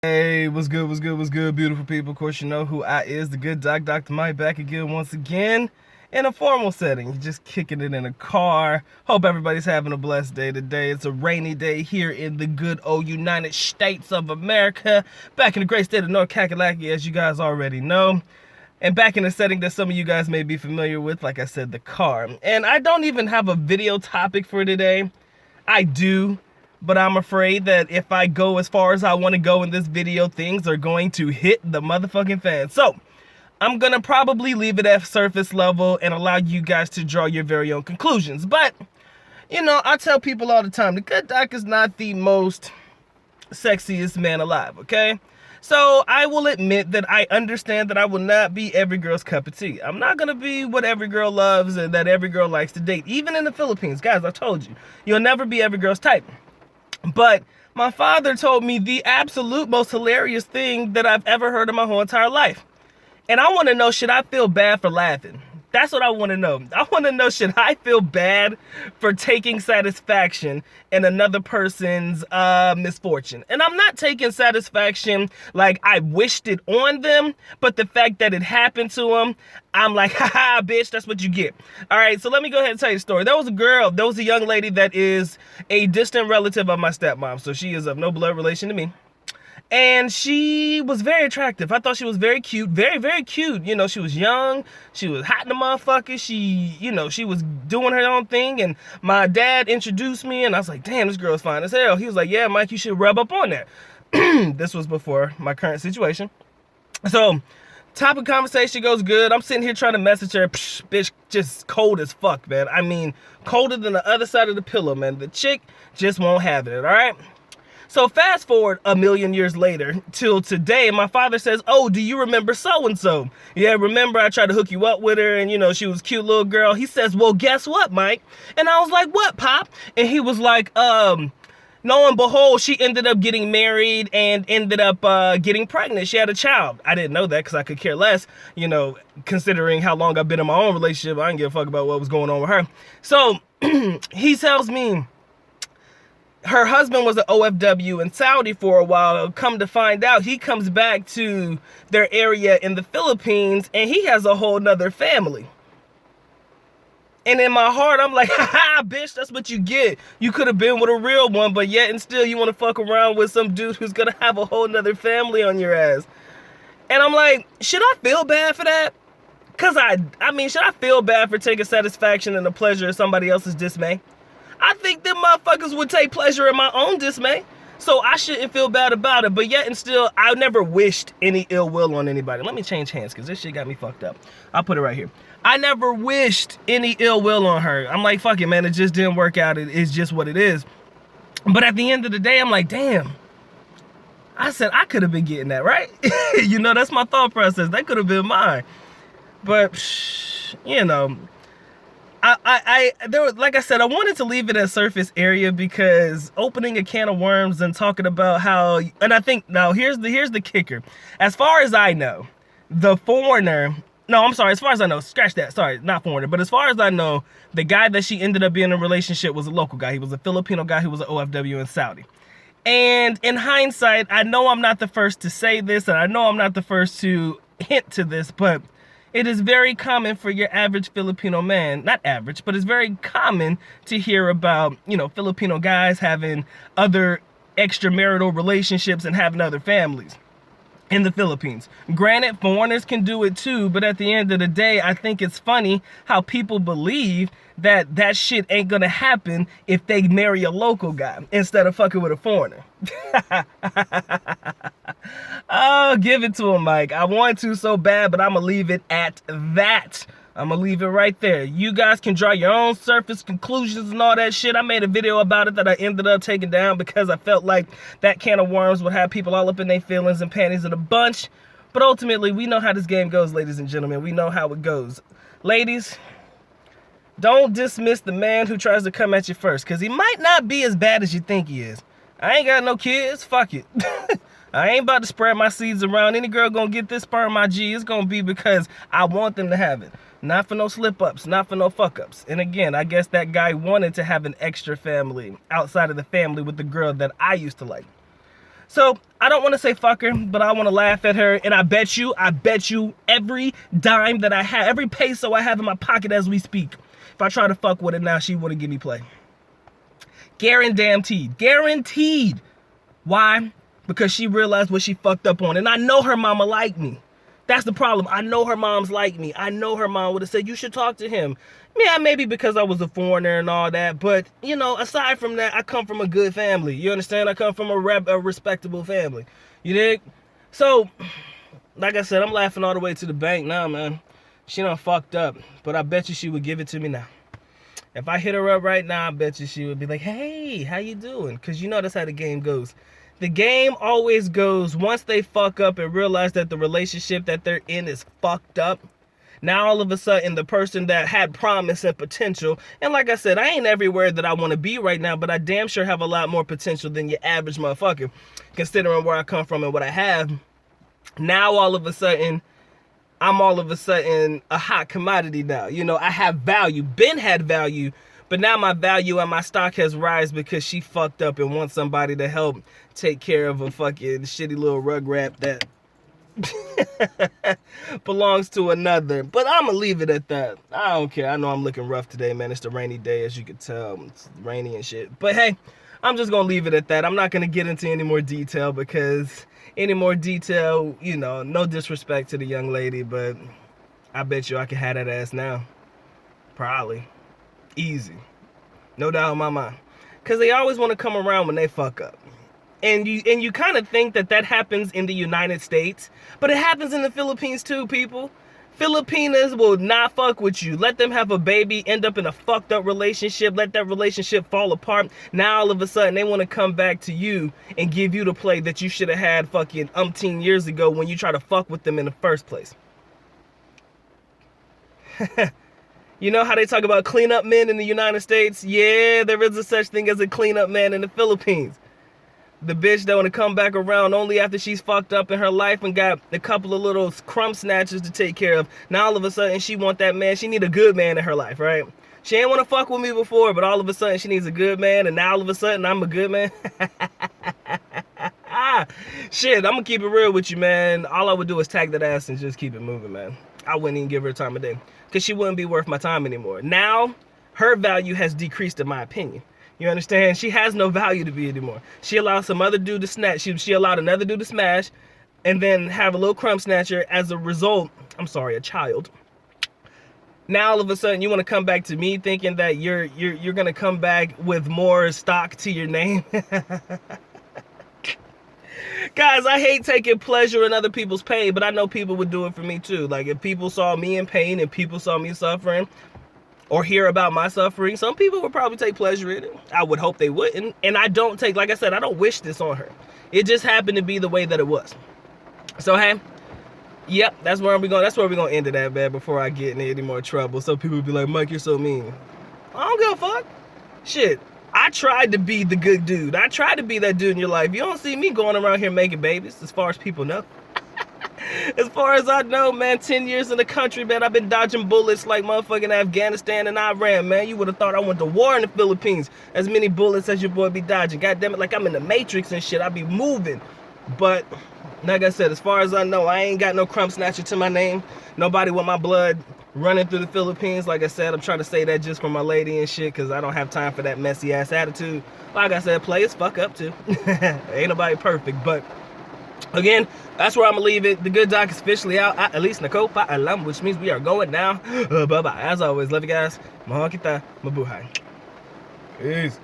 Hey, what's good, beautiful people? Of course, you know who I is, the good doc, Dr. Mike, back again, once again, in a formal setting, just kicking it in a car. Hope everybody's having a blessed day today. It's a rainy day here in the good old United States of America, back in the great state of North Kakalaki, as you guys already know. And back in a setting that some of you guys may be familiar with, like I said, the car. And I don't even have a video topic for today. I do. But I'm afraid that if I go as far as I want to go in this video, things are going to hit the motherfucking fan. So, I'm going to probably leave it at surface level and allow you guys to draw your very own conclusions. But, you know, I tell people all the time, the good doc is not the most sexiest man alive, okay? So, I will admit that I understand that I will not be every girl's cup of tea. I'm not going to be what every girl loves and that every girl likes to date. Even in the Philippines, guys, I told you, you'll never be every girl's type. But my father told me the absolute most hilarious thing that I've ever heard in my whole entire life. And I want to know, should I feel bad for laughing? That's what I want to know. I want to know, should I feel bad for taking satisfaction in another person's misfortune? And I'm not taking satisfaction like I wished it on them, but the fact that it happened to them, I'm like, haha, bitch, that's what you get. All right, so let me go ahead and tell you the story. There was a young lady that is a distant relative of my stepmom. So she is of no blood relation to me. And she was very attractive. I thought she was very cute. Very, very cute. You know, she was young. She was hot in the motherfucker. She was doing her own thing. And my dad introduced me, and I was like, damn, this girl's fine as hell. He was like, yeah, Mike, you should rub up on that. This was before my current situation. So, topic conversation goes good. I'm sitting here trying to message her. Psh, bitch, just cold as fuck, man. I mean, colder than the other side of the pillow, man. The chick just won't have it, all right? So fast forward a million years later till today, my father says, oh, do you remember so-and-so? Yeah, remember I tried to hook you up with her and, you know, she was a cute little girl. He says, well, guess what, Mike? And I was like, what, Pop? And he was like, lo and behold, she ended up getting married and ended up getting pregnant. She had a child. I didn't know that because I could care less, you know, considering how long I've been in my own relationship. I didn't give a fuck about what was going on with her. So he tells me, her husband was an OFW in Saudi for a while. Come to find out, he comes back to their area in the Philippines and he has a whole nother family. And in my heart, I'm like, haha, bitch, that's what you get. You could have been with a real one, but yet and still you want to fuck around with some dude who's going to have a whole nother family on your ass. And I'm like, should I feel bad for that? Because I mean, should I feel bad for taking satisfaction and the pleasure of somebody else's dismay? I think them motherfuckers would take pleasure in my own dismay. So I shouldn't feel bad about it. But yet and still, I never wished any ill will on anybody. Let me change hands because this shit got me fucked up. I'll put it right here. I never wished any ill will on her. I'm like, fuck it, man. It just didn't work out. It's just what it is. But at the end of the day, I'm like, damn. I said I could have been getting that, right? You know, that's my thought process. That could have been mine. But, you know, there was, like I said, I wanted to leave it at surface area because opening a can of worms and talking about how, and I think, now here's the kicker. As far as I know, the foreigner, no, I'm sorry, as far as I know, scratch that, sorry, not foreigner, but as far as I know, the guy that she ended up being in a relationship was a local guy. He was a Filipino guy who was an OFW in Saudi. And in hindsight, I know I'm not the first to say this, and I know I'm not the first to hint to this, but it is very common for your average Filipino man, not average, but it's very common to hear about, you know, Filipino guys having other extramarital relationships and having other families in the Philippines. Granted, foreigners can do it too, but at the end of the day, I think it's funny how people believe that that shit ain't gonna happen if they marry a local guy instead of fucking with a foreigner. Oh, give it to him, Mike. I want to so bad, but I'm gonna leave it at that. I'm gonna leave it right there. You guys can draw your own surface conclusions and all that shit. I made a video about it that I ended up taking down because I felt like that can of worms would have people all up in their feelings and panties in a bunch. But ultimately, we know how this game goes, ladies and gentlemen. We know how it goes. Ladies, don't dismiss the man who tries to come at you first, because he might not be as bad as you think he is. I ain't got no kids. Fuck it. I ain't about to spread my seeds around. Any girl gonna get this sperm my G, it's gonna be because I want them to have it. Not for no slip-ups, not for no fuck-ups. And again, I guess that guy wanted to have an extra family outside of the family with the girl that I used to like. So I don't want to say fuck her, but I want to laugh at her. And I bet you every dime that I have, every peso I have in my pocket as we speak, if I try to fuck with her now, she wouldn't give me play. Guaranteed. Guaranteed. Why? Because she realized what she fucked up on. And I know her mama like me. That's the problem. I know her mom's like me. I know her mom would have said, you should talk to him. Yeah, maybe because I was a foreigner and all that. But, you know, aside from that, I come from a good family. You understand? I come from a respectable family. You dig? So, like I said, I'm laughing all the way to the bank now, man. She done fucked up. But I bet you she would give it to me now. If I hit her up right now, I bet you she would be like, hey, how you doing? Because you know that's how the game goes. The game always goes, once they fuck up and realize that the relationship that they're in is fucked up, now all of a sudden the person that had promise and potential, and like I said, I ain't everywhere that I want to be right now, but I damn sure have a lot more potential than your average motherfucker, considering where I come from and what I have. Now all of a sudden, I'm all of a sudden a hot commodity now. You know, I have value, Ben had value, but now my value and my stock has rise because she fucked up and wants somebody to help take care of a fucking shitty little rugrat that belongs to another. But I'm gonna leave it at that. I don't care. I know I'm looking rough today, man. It's the rainy day, as you can tell. It's rainy and shit. But hey, I'm just gonna leave it at that. I'm not gonna get into any more detail because any more detail, you know, no disrespect to the young lady, but I bet you I can have that ass now. Probably. Easy. No doubt in my mind. Because they always want to come around when they fuck up. And you kind of think that that happens in the United States, but it happens in the Philippines too, people. Filipinas will not fuck with you. Let them have a baby, end up in a fucked up relationship, let that relationship fall apart. Now all of a sudden they want to come back to you and give you the play that you should have had fucking umpteen years ago when you try to fuck with them in the first place. You know how they talk about cleanup men in the United States? Yeah, there is a such thing as a cleanup man in the Philippines. The bitch that want to come back around only after she's fucked up in her life and got a couple of little crumb snatchers to take care of. Now all of a sudden she want that man. She need a good man in her life, right? She ain't want to fuck with me before, but all of a sudden she needs a good man, and now all of a sudden I'm a good man. Shit, I'm gonna keep it real with you, man. All I would do is tag that ass and just keep it moving, man. I wouldn't even give her time of day because she wouldn't be worth my time anymore. Now her value has decreased, in my opinion. You understand? She has no value to me anymore. She allowed some other dude to snatch. She allowed another dude to smash and then have a little crumb snatcher as a result. I'm sorry, a child. Now all of a sudden you want to come back to me thinking that you're going to come back with more stock to your name. Guys, I hate taking pleasure in other people's pain, but I know people would do it for me too. Like if people saw me in pain and people saw me suffering, or hear about my suffering, some people would probably take pleasure in it. I would hope they wouldn't. And I don't take, like I said, I don't wish this on her. It just happened to be the way that it was. So, hey, yep, that's where we're going to end it at, man, before I get in any more trouble. So people would be like, Mike, you're so mean. I don't give a fuck. Shit, I tried to be the good dude. I tried to be that dude in your life. You don't see me going around here making babies, as far as people know. As far as I know, man, 10 years in the country, man, I've been dodging bullets like motherfucking Afghanistan and Iran, man. You would have thought I went to war in the Philippines. As many bullets as your boy be dodging. God damn it, like I'm in the Matrix and shit. I be moving. But, like I said, as far as I know, I ain't got no crumb snatcher to my name. Nobody with my blood running through the Philippines. Like I said, I'm trying to say that just for my lady and shit, because I don't have time for that messy ass attitude. Like I said, players fuck up too. Ain't nobody perfect, but again, that's where I'm going to leave it. The Good Doc is officially out. At least Nakopa Alam, which means we are going now. Bye-bye. As always, love you guys. Mahal kita. Mabuhay. Peace.